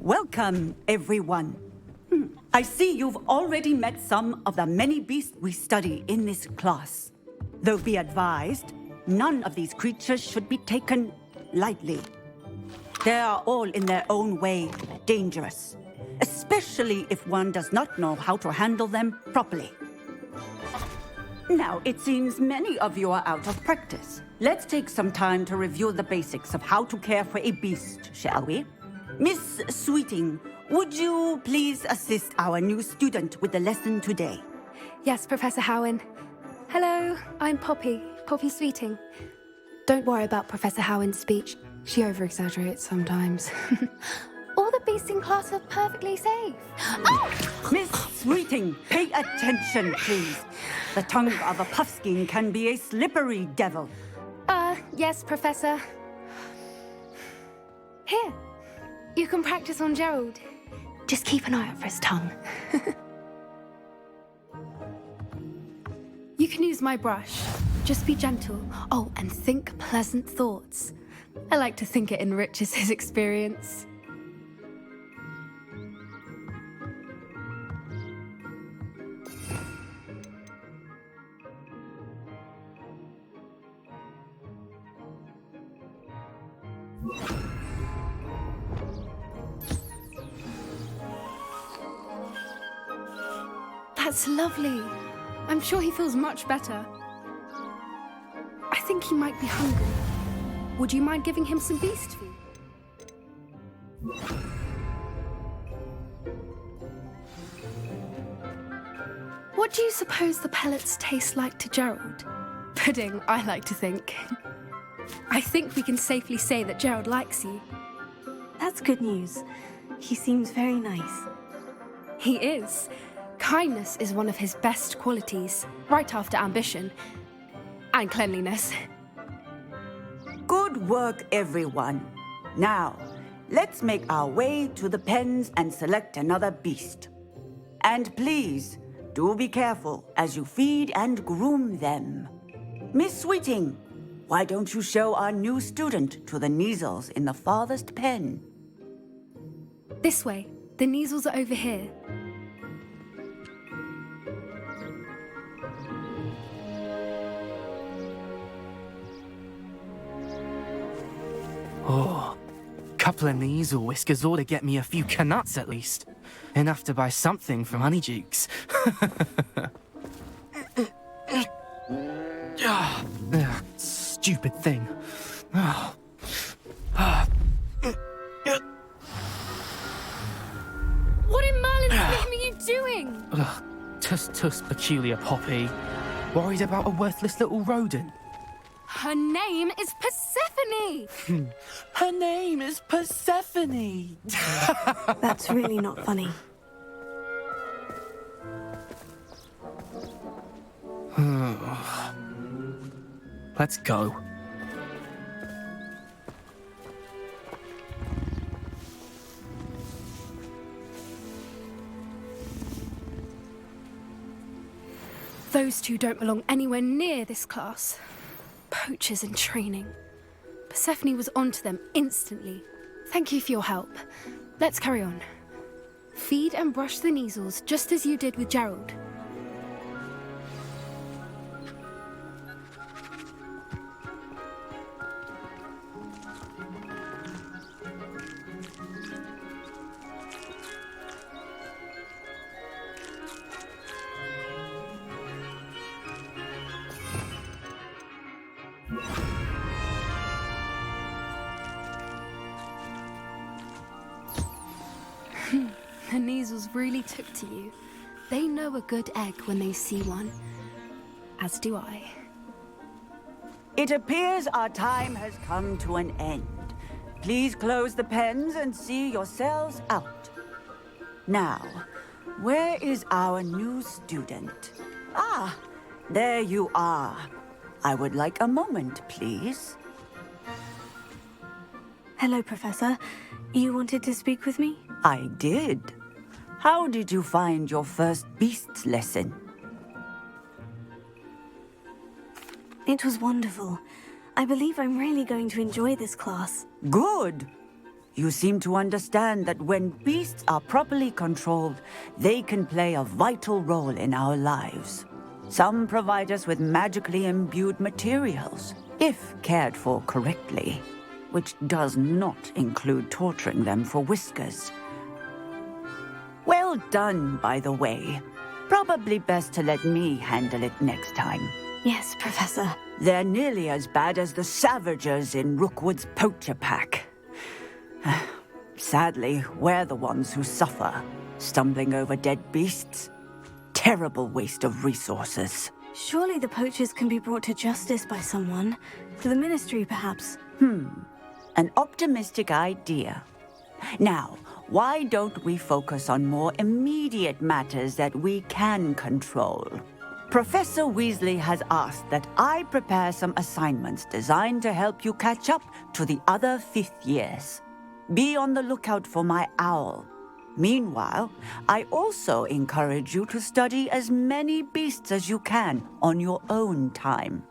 Welcome, everyone. I see you've already met some of the many beasts we study in this class. Though be advised, none of these creatures should be taken lightly. They are all in their own way dangerous, especially if one does not know how to handle them properly. Now, it seems many of you are out of practice. Let's take some time to review the basics of how to care for a beast, shall we? Miss Sweeting, would you please assist our new student with the lesson today? Yes, Professor Howen. Hello, I'm Poppy Sweeting. Don't worry about Professor Howen's speech. She over-exaggerates sometimes. All the beasts in class are perfectly safe. Oh! Miss Sweeting, pay attention, please. The tongue of a puffskein can be a slippery devil. Yes, Professor. Here, you can practice on Gerald. Just keep an eye out for his tongue. You can use my brush. Just be gentle. Oh, and think pleasant thoughts. I like to think it enriches his experience. That's lovely. I'm sure he feels much better. I think he might be hungry. Would you mind giving him some beast food? What do you suppose the pellets taste like to Gerald? Pudding, I like to think. I think we can safely say that Gerald likes you. That's good news. He seems very nice. He is. Kindness is one of his best qualities, right after ambition and cleanliness. Good work, everyone. Now, let's make our way to the pens and select another beast. And please, do be careful as you feed and groom them. Miss Sweeting, why don't you show our new student to the Kneazles in the farthest pen? This way. The Kneazles are over here. Oh, couple of Kneazle whiskers ought to get me a few canuts at least. Enough to buy something from Honeydukes. Stupid thing. What in Merlin's name are you doing? Tuss, peculiar Poppy. Worried about a worthless little rodent. Her name is Persephone! Her name is Persephone! That's really not funny. Let's go. Those two don't belong anywhere near this class. Poachers in training. Persephone was onto them instantly. Thank you for your help. Let's carry on. Feed and brush the Neasels just as you did with Gerald. The Neasels really took to you. They know a good egg when they see one. As do I. It appears our time has come to an end. Please close the pens and see yourselves out. Now, where is our new student? Ah, there you are. I would like a moment, please. Hello, Professor. You wanted to speak with me? I did. How did you find your first beasts lesson? It was wonderful. I believe I'm really going to enjoy this class. Good. You seem to understand that when beasts are properly controlled, they can play a vital role in our lives. Some provide us with magically imbued materials, if cared for correctly, which does not include torturing them for whiskers. Well done, by the way. Probably best to let me handle it next time. Yes, Professor. They're nearly as bad as the Savagers in Rookwood's poacher pack. Sadly, we're the ones who suffer, stumbling over dead beasts. Terrible waste of resources. Surely the poachers can be brought to justice by someone. To the Ministry, perhaps. An optimistic idea. Now, why don't we focus on more immediate matters that we can control? Professor Weasley has asked that I prepare some assignments designed to help you catch up to the other fifth years. Be on the lookout for my owl. Meanwhile, I also encourage you to study as many beasts as you can on your own time.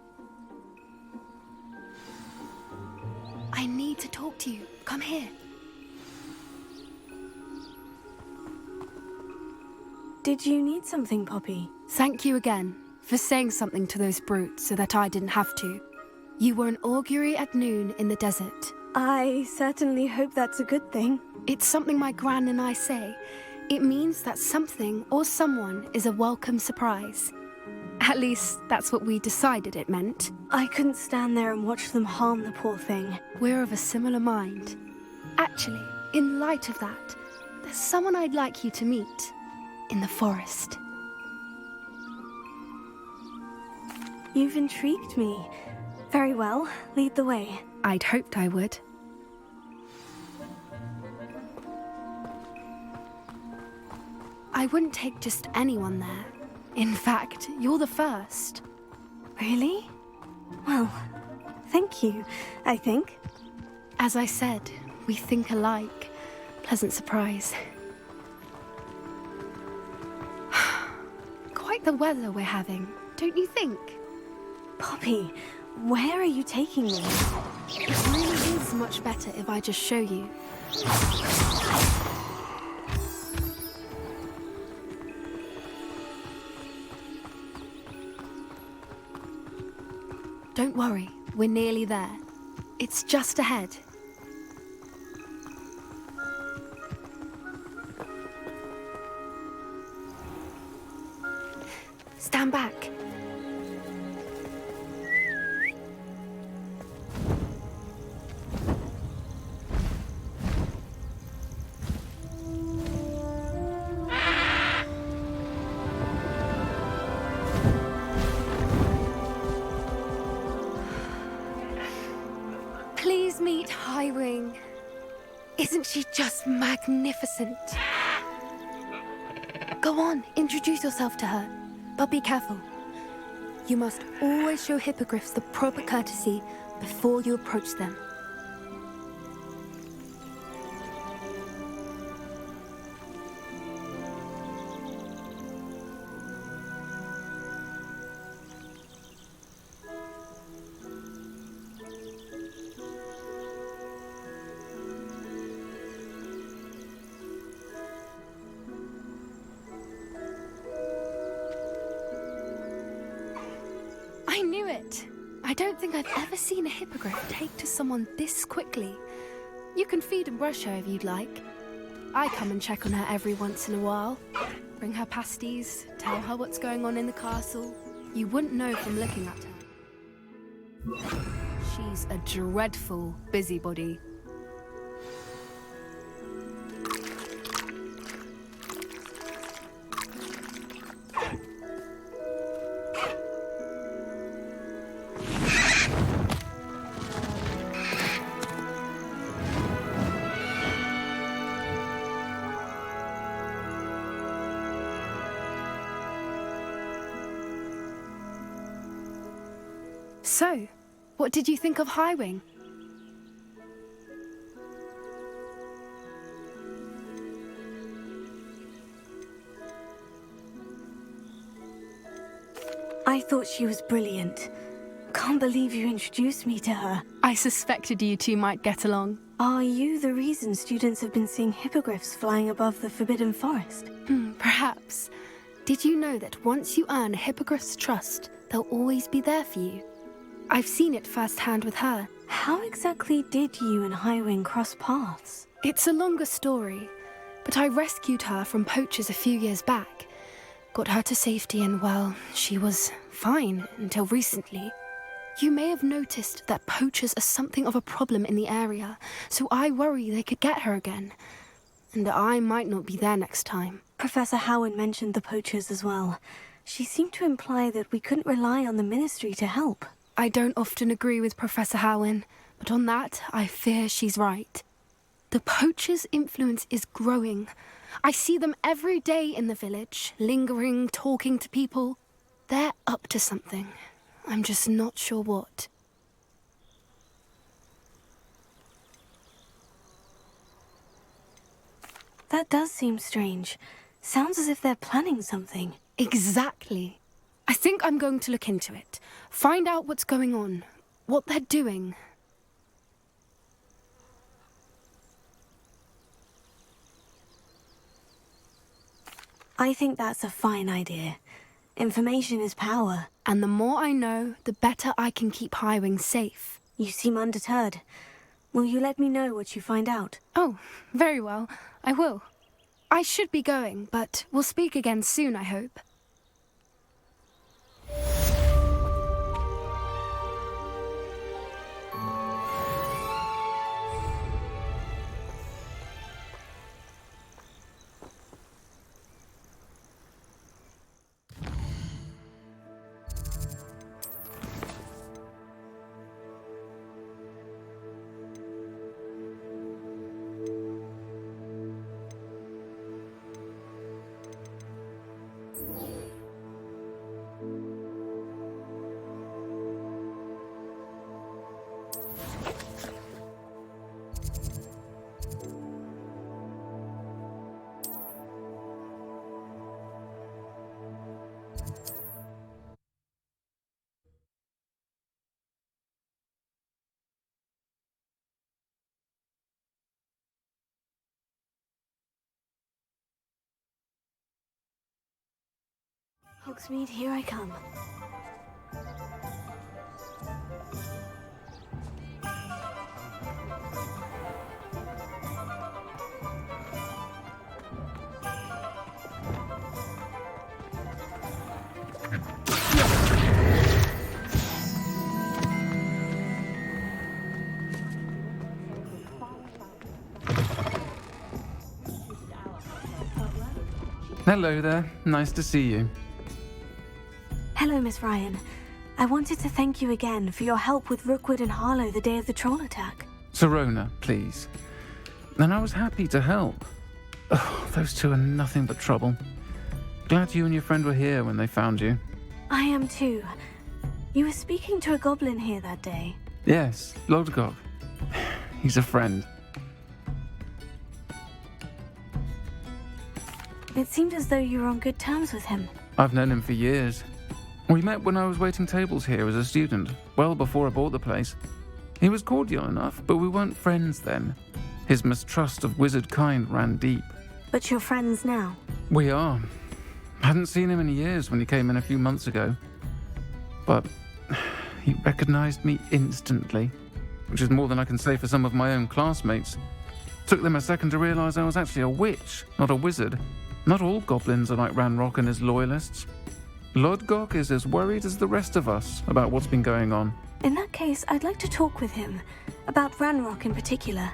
I need to talk to you. Come here. Did you need something, Poppy? Thank you again for saying something to those brutes so that I didn't have to. You were an augury at noon in the desert. I certainly hope that's a good thing. It's something my gran and I say. It means that something or someone is a welcome surprise. At least, that's what we decided it meant. I couldn't stand there and watch them harm the poor thing. We're of a similar mind. Actually, in light of that, there's someone I'd like you to meet. In the forest. You've intrigued me. Very well, lead the way. I'd hoped I would. I wouldn't take just anyone there. In fact, you're the first. Really? Well, thank you, I think. As I said, we think alike. Pleasant surprise. Quite the weather we're having, don't you think? Poppy, where are you taking me? It really is much better if I just show you. Don't worry, we're nearly there. It's just ahead. Stand back. Please meet Highwing. Isn't she just magnificent? Go on, introduce yourself to her. But be careful. You must always show hippogriffs the proper courtesy before you approach them. it. I don't think I've ever seen a hippogriff take to someone this quickly. You can feed and brush her if you'd like. I come and check on her every once in a while. Bring her pasties, tell her what's going on in the castle. You wouldn't know from looking at her. She's a dreadful busybody. So, what did you think of Highwing? I thought she was brilliant. Can't believe you introduced me to her. I suspected you two might get along. Are you the reason students have been seeing hippogriffs flying above the Forbidden Forest? Perhaps. Did you know that once you earn a hippogriff's trust, they'll always be there for you? I've seen it firsthand with her. How exactly did you and Highwing cross paths? It's a longer story, but I rescued her from poachers a few years back. Got her to safety and, well, she was fine until recently. You may have noticed that poachers are something of a problem in the area, so I worry they could get her again. And I might not be there next time. Professor Howard mentioned the poachers as well. She seemed to imply that we couldn't rely on the Ministry to help. I don't often agree with Professor Howin, but on that, I fear she's right. The poachers' influence is growing. I see them every day in the village, lingering, talking to people. They're up to something. I'm just not sure what. That does seem strange. Sounds as if they're planning something. Exactly. I think I'm going to look into it. Find out what's going on, what they're doing. I think that's a fine idea. Information is power. And the more I know, the better I can keep Highwing safe. You seem undeterred. Will you let me know what you find out? Oh, very well. I will. I should be going, but we'll speak again soon, I hope. Hogsmeade, here I come. Hello there, nice to see you. Hello, Miss Ryan. I wanted to thank you again for your help with Rookwood and Harlow the day of the troll attack. Serona, please. And I was happy to help. Oh, those two are nothing but trouble. Glad you and your friend were here when they found you. I am too. You were speaking to a goblin here that day. Yes, Lodgok. He's a friend. It seemed as though you were on good terms with him. I've known him for years. We met when I was waiting tables here as a student, well before I bought the place. He was cordial enough, but we weren't friends then. His mistrust of wizard kind ran deep. But you're friends now. We are. Hadn't seen him in years when he came in a few months ago. But He recognized me instantly, which is more than I can say for some of my own classmates. Took them a second to realize I was actually a witch, not a wizard. Not all goblins are like Ranrock and his loyalists. Lodgok is as worried as the rest of us about what's been going on. In that case, I'd like to talk with him. About Ranrock in particular.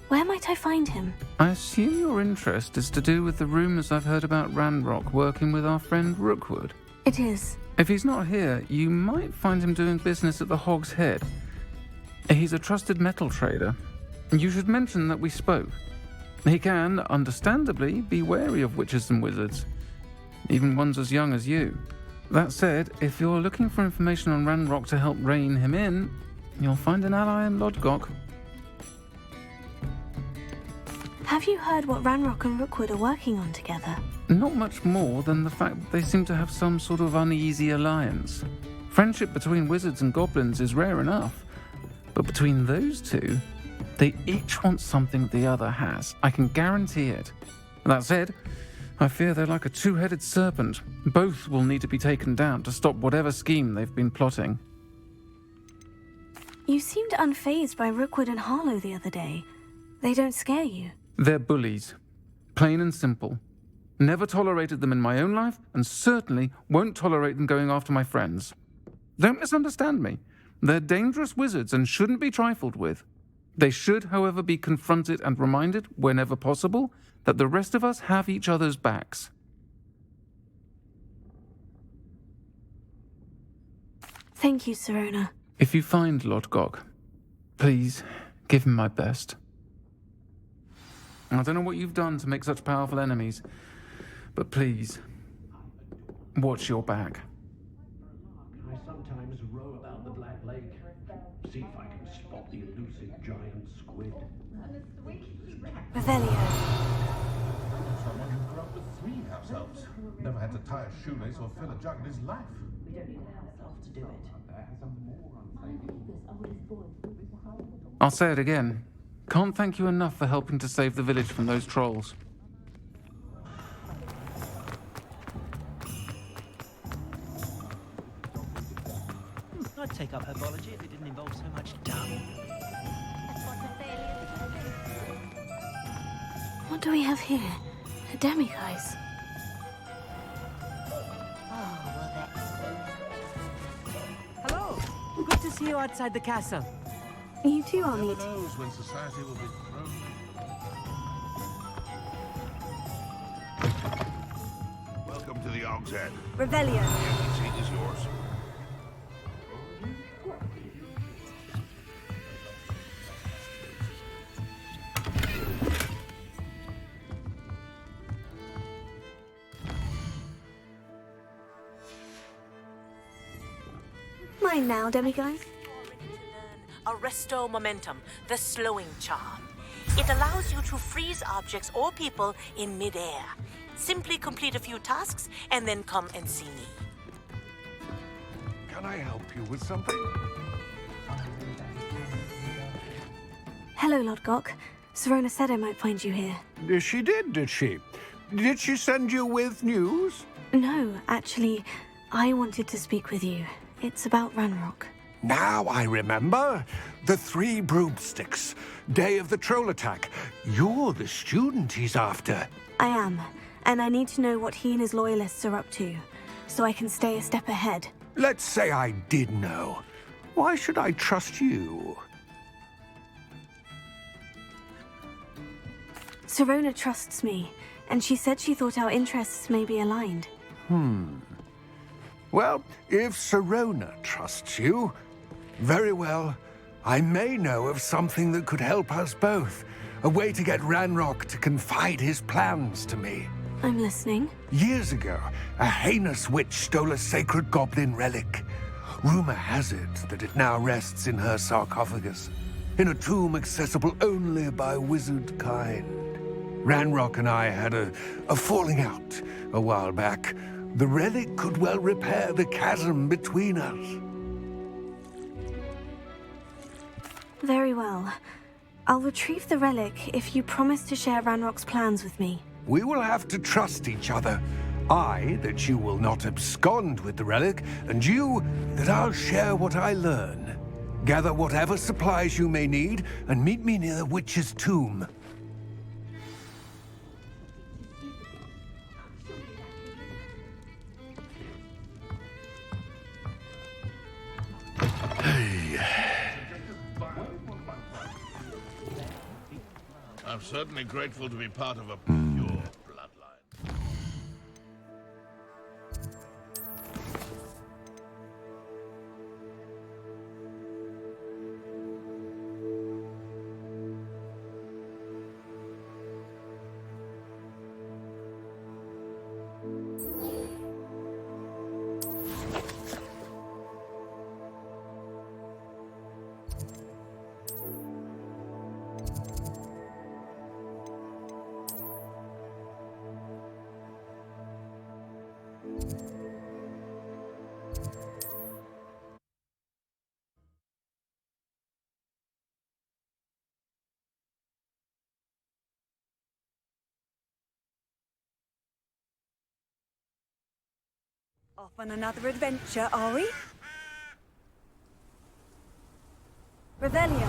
Where might I find him? I assume your interest is to do with the rumors I've heard about Ranrock working with our friend Rookwood. It is. If he's not here, you might find him doing business at the Hog's Head. He's a trusted metal trader. You should mention that we spoke. He can, understandably, be wary of witches and wizards, even ones as young as you. That said, if you're looking for information on Ranrock to help rein him in, you'll find an ally in Lodgok. Have you heard what Ranrock and Rookwood are working on together? Not much more than the fact that they seem to have some sort of uneasy alliance. Friendship between wizards and goblins is rare enough, but between those two, they each want something the other has. I can guarantee it. That said, I fear they're like a two-headed serpent. Both will need to be taken down to stop whatever scheme they've been plotting. You seemed unfazed by Rookwood and Harlow the other day. They don't scare you. They're bullies. Plain and simple. Never tolerated them in my own life, and certainly won't tolerate them going after my friends. Don't misunderstand me. They're dangerous wizards and shouldn't be trifled with. They should, however, be confronted and reminded, whenever possible, that the rest of us have each other's backs. Thank you, Sirona. If you find Lodgok, please give him my best. I don't know what you've done to make such powerful enemies, but please, watch your back. I sometimes row about the Black Lake, see if I can spot the elusive giant squid. Revelio. Someone who grew up with 3 house elves. Never had to tie a shoelace or fill a jug in his life. We don't need a house elf to do it. I'll say it again. Can't thank you enough for helping to save the village from those trolls. I'd take up herbology if it didn't involve so much dung. What do we have here? A demiguise. Hello! Good to see you outside the castle. You too, Amit. Who knows when society will be thrown? Welcome to the Hog's Head. Revelio. The seat is yours. Mine now, demiguise. Arresto momentum, the slowing charm. It allows you to freeze objects or people in midair. Simply complete a few tasks and then come and see me. Can I help you with something? Hello, Lodgok. Sirona said I might find you here. She did she? Did she send you with news? No, actually, I wanted to speak with you. It's about Ranrock. Now I remember. The 3 broomsticks. Day of the troll attack. You're the student he's after. I am, and I need to know what he and his loyalists are up to, so I can stay a step ahead. Let's say I did know. Why should I trust you? Sirona trusts me, and she said she thought our interests may be aligned. Well, if Sirona trusts you, very well. I may know of something that could help us both. A way to get Ranrock to confide his plans to me. I'm listening. Years ago, a heinous witch stole a sacred goblin relic. Rumor has it that it now rests in her sarcophagus, in a tomb accessible only by wizard kind. Ranrock and I had a falling out a while back. The relic could well repair the chasm between us. Very well. I'll retrieve the relic if you promise to share Ranrock's plans with me. We will have to trust each other. I, that you will not abscond with the relic, and you, that I'll share what I learn. Gather whatever supplies you may need, and meet me near the witch's tomb. I'm certainly grateful to be part of a pure bloodline. Off on another adventure, are we? Revelio.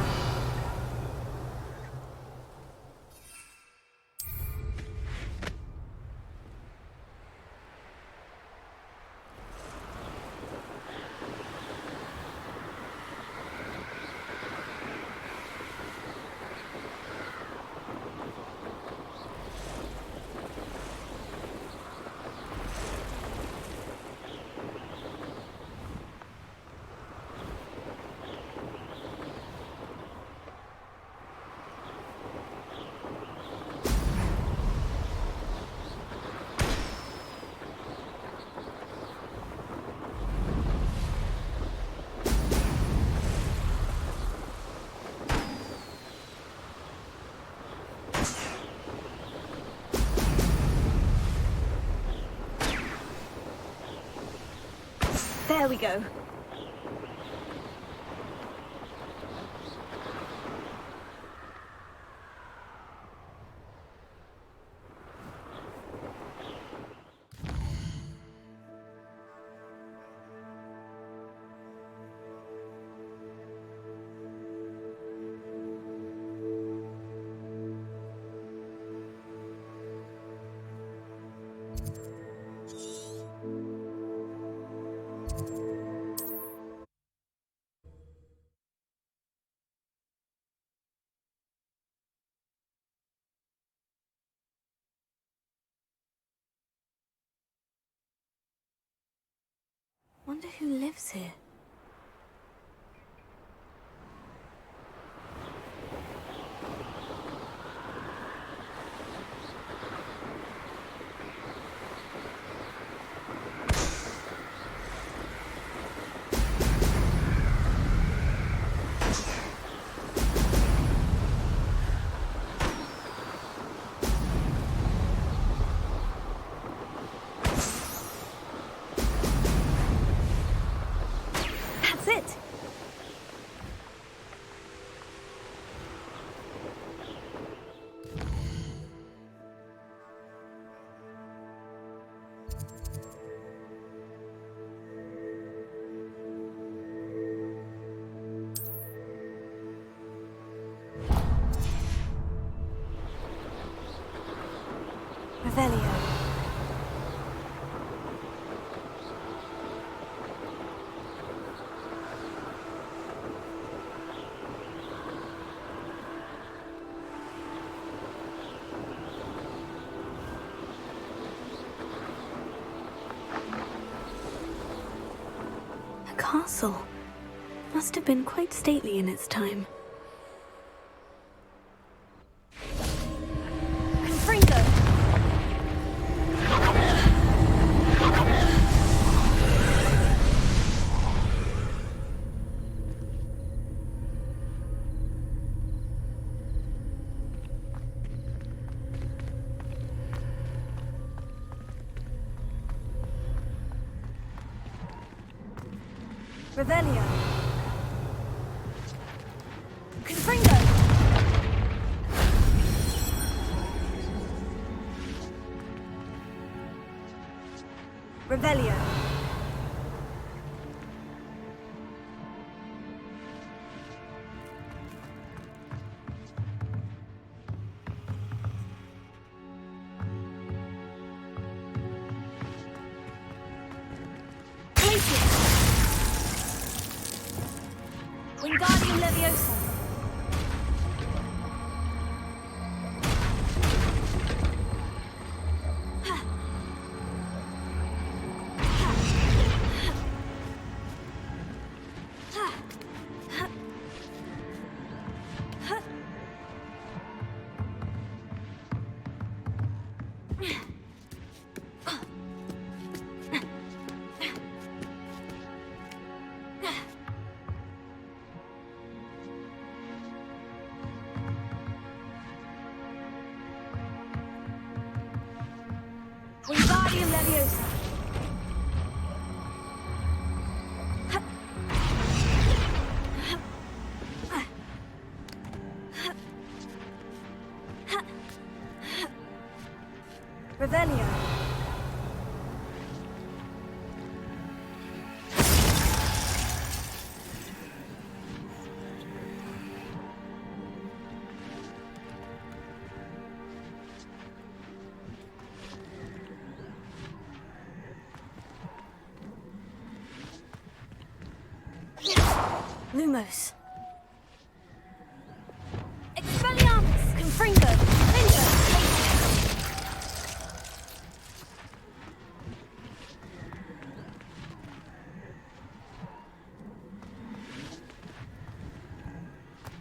There we go. Wonder who lives here. Revelio. A castle. Must have been quite stately in its time. Revelio. Confringo. Revelio. Wingardium Leviosa. Wingardium Leviosa. Revelio. Lumos. Expelliarmus. Confringo. Linger.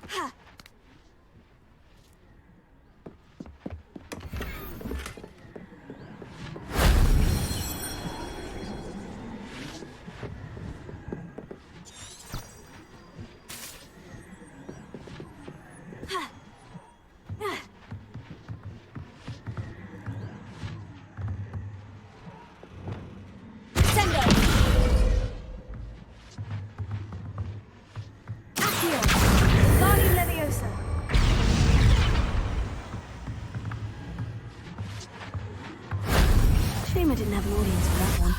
Ha. Shame I didn't have an audience for that one.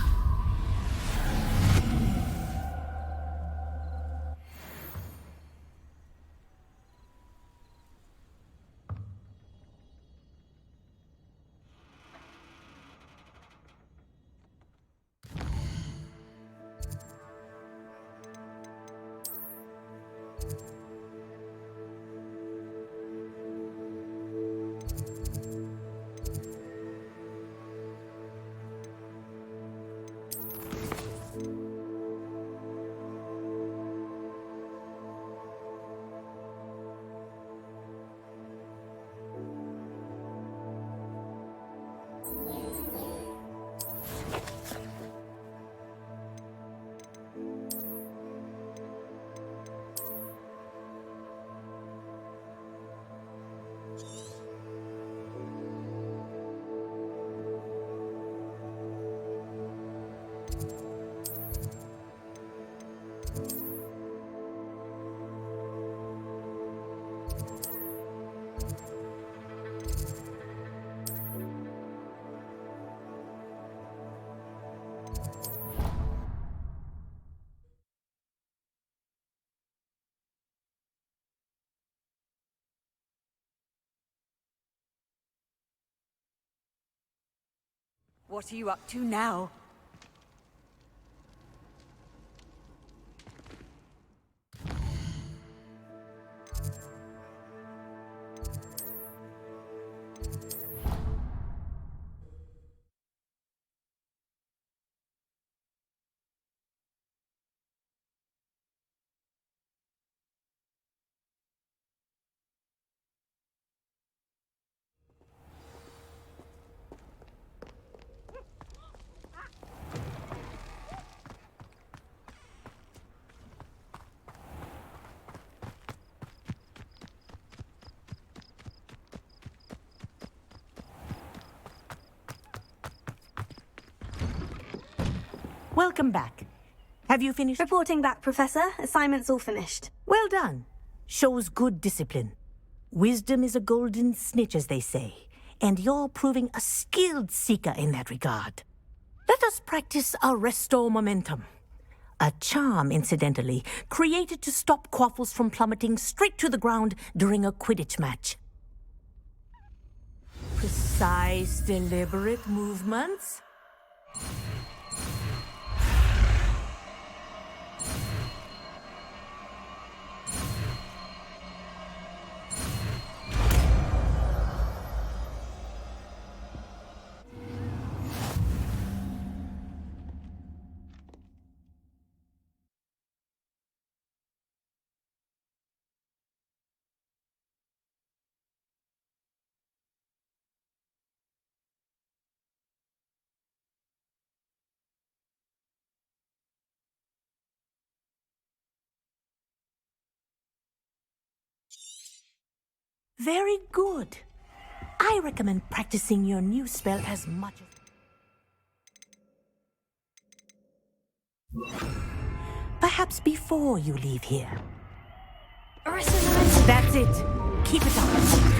What are you up to now? Welcome back. Have you finished? Reporting back, Professor. Assignment's all finished. Well done. Shows good discipline. Wisdom is a golden snitch, as they say, and you're proving a skilled seeker in that regard. Let us practice Arresto Momentum. A charm, incidentally, created to stop quaffles from plummeting straight to the ground during a Quidditch match. Precise, deliberate movements. Very good. I recommend practicing your new spell as much as... Perhaps before you leave here. That's it. Keep it up.